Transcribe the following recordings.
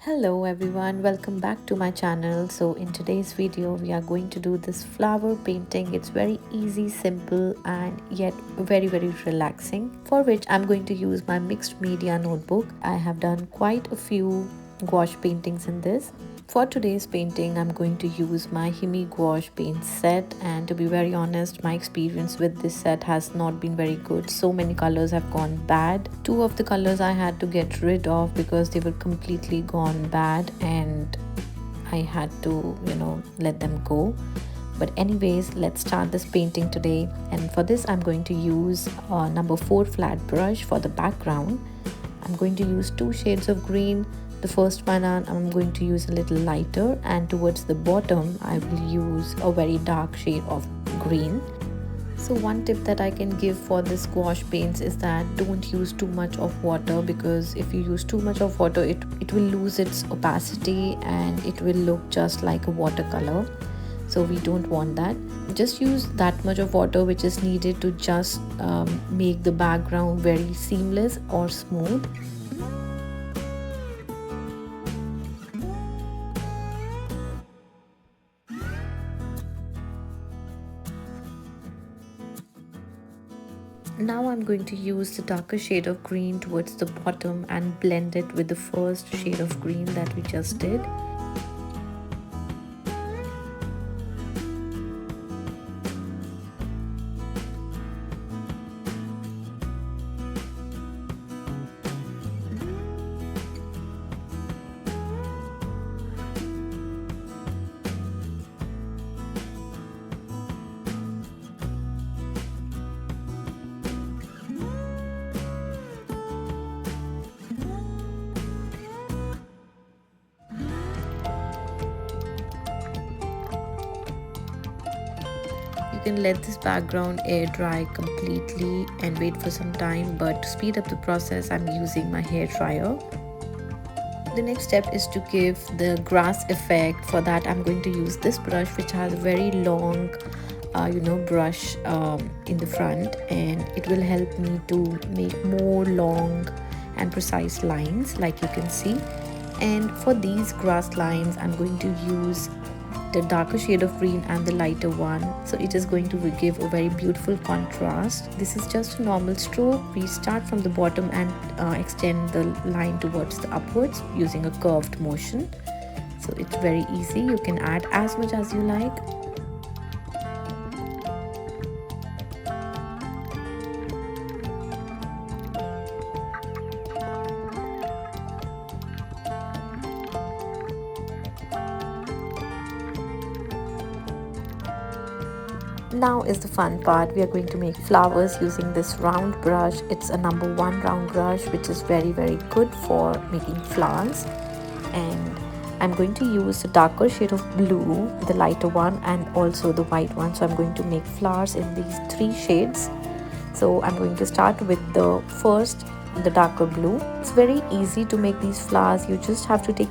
Hello everyone, welcome back to my channel. So in today's video we are going to do this flower painting. It's very easy, simple and yet very relaxing, for which I'm going to use my mixed media notebook. I have done quite a few gouache paintings in this. For today's painting, I'm going to use my HIMI Gouache Paint Set, and to be very honest, my experience with this set has not been very good. So many colors have gone bad. Two of the colors I had to get rid of because they were completely gone bad and I had to, let them go. But anyways, let's start this painting today. And for this, I'm going to use a number 4 flat brush for the background. I'm going to use 2 shades of green. The first one I'm going to use a little lighter, and towards the bottom I will use a very dark shade of green. So one tip that I can give for this gouache paints is that don't use too much of water, because if you use too much of water it will lose its opacity and it will look just like a watercolor. So we don't want that. Just use that much of water which is needed to just make the background very seamless or smooth. Now I'm going to use the darker shade of green towards the bottom and blend it with the first shade of green that we just did. You can let this background air dry completely and wait for some time, but to speed up the process I'm using my hair dryer. The next step is to give the grass effect. For that I'm going to use this brush which has a very long brush in the front, and it will help me to make more long and precise lines like you can see. And for these grass lines I'm going to use the darker shade of green and the lighter one, so it is going to give a very beautiful contrast. This is just a normal stroke. We start from the bottom and extend the line towards the upwards using a curved motion. So it's very easy. You can add as much as you like. Now is the fun part. We are going to make flowers using this round brush. It's a number 1 round brush which is very good for making flowers. And I'm going to use the darker shade of blue, the lighter one, and also the white one. So I'm going to make flowers in these 3 shades. So I'm going to start with the first, the darker blue. It's very easy to make these flowers. You just have to take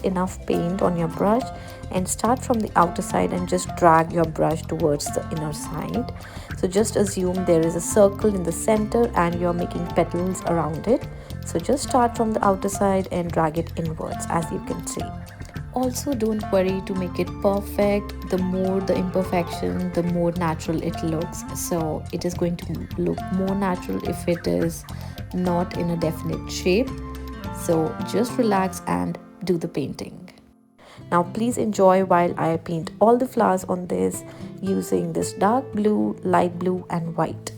enough paint on your brush and start from the outer side and just drag your brush towards the inner side. So just assume there is a circle in the center and you're making petals around it. So just start from the outer side and drag it inwards, as you can see. Also, don't worry to make it perfect. The more the imperfection, the more natural it looks. So it is going to look more natural if it is not in a definite shape. So just relax and do the painting. Now please enjoy while I paint all the flowers on this using this dark blue, light blue and white.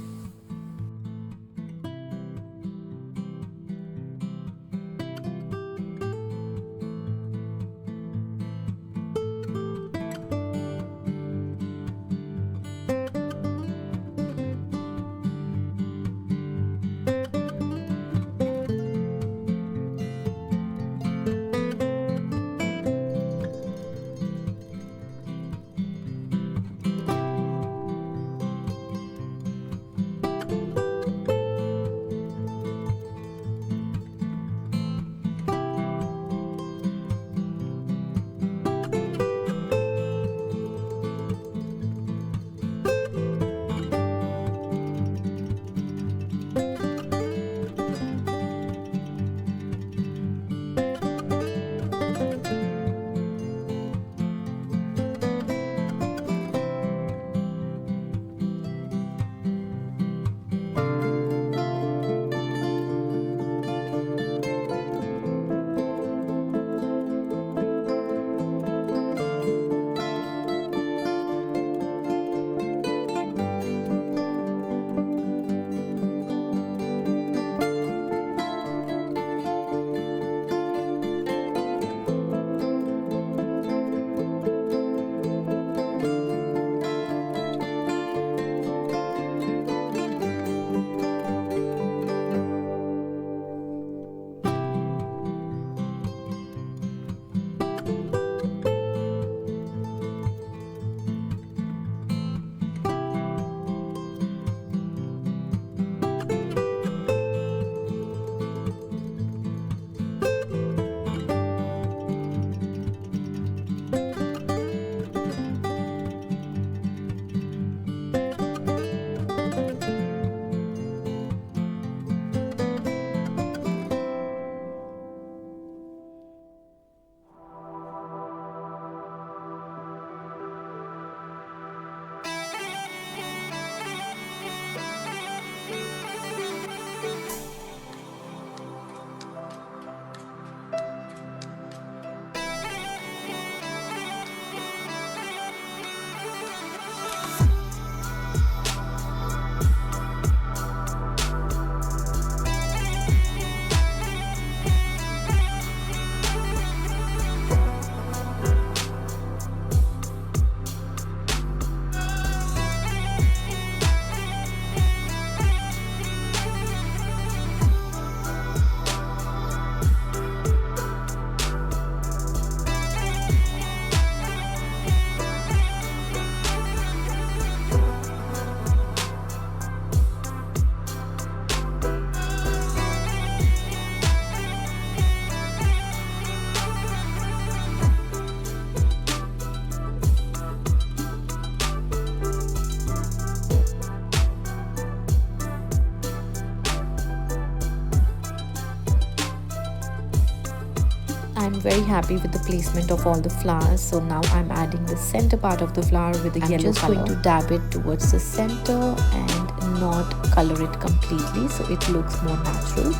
I'm very happy with the placement of all the flowers. So now I'm adding the center part of the flower with the yellow color. I'm just going to dab it towards the center and not color it completely so it looks more natural.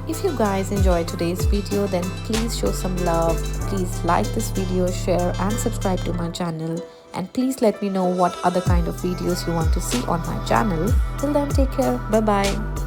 If you guys enjoyed today's video, then please show some love. Please like this video, share and subscribe to my channel. And please let me know what other kind of videos you want to see on my channel. Till then, take care. Bye bye.